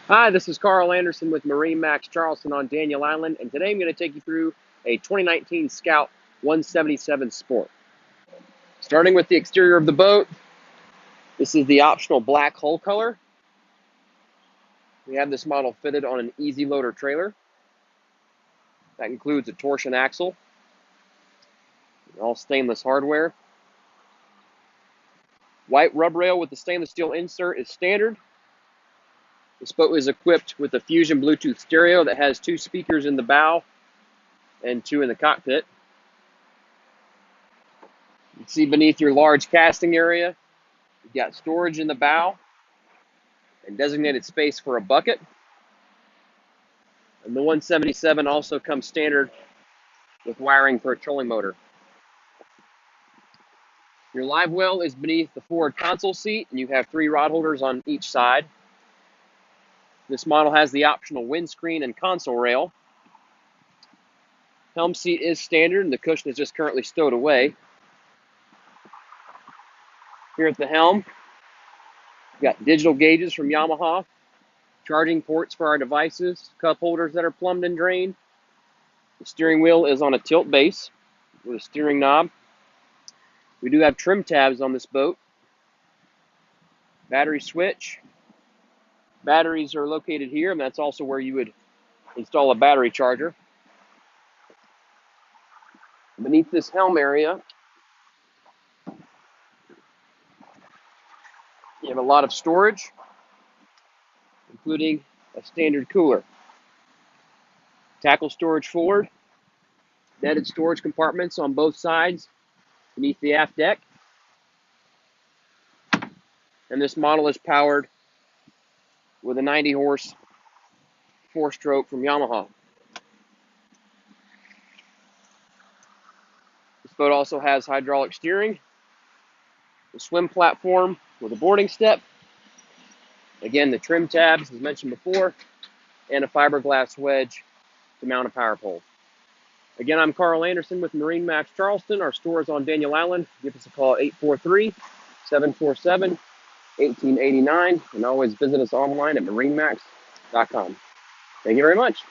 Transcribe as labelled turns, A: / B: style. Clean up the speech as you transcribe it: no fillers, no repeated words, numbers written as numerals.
A: Hi, this is Carl Anderson with MarineMax Charleston on Daniel Island, and today I'm going to take you through a 2019 Scout 177 Sport. Starting with the exterior of the boat, this is the optional black hull color. We have this model fitted on an easy loader trailer. That includes a torsion axle, all stainless hardware. White rub rail with the stainless steel insert is standard. This boat is equipped with a Fusion Bluetooth stereo that has 2 speakers in the bow and 2 in the cockpit. You can see beneath your large casting area, you've got storage in the bow and designated space for a bucket. And the 177 also comes standard with wiring for a trolling motor. Your live well is beneath the forward console seat, and you have 3 rod holders on each side. This model has the optional windscreen and console rail. Helm seat is standard, and the cushion is just currently stowed away. Here at the helm, we've got digital gauges from Yamaha, charging ports for our devices, cup holders that are plumbed and drained. The steering wheel is on a tilt base with a steering knob. We do have trim tabs on this boat. Battery switch. Batteries are located here, and that's also where you would install a battery charger. Beneath this helm area, you have a lot of storage, including a standard cooler. Tackle storage forward, netted storage compartments on both sides beneath the aft deck. And this model is powered with a 90 horse 4-stroke from Yamaha. This boat also has hydraulic steering, a swim platform with a boarding step, again the trim tabs as mentioned before, and a fiberglass wedge to mount a power pole. Again, I'm Carl Anderson with MarineMax Charleston. Our store is on Daniel Island. Give us a call at 843-747-1889, and always visit us online at marinemax.com. Thank you very much.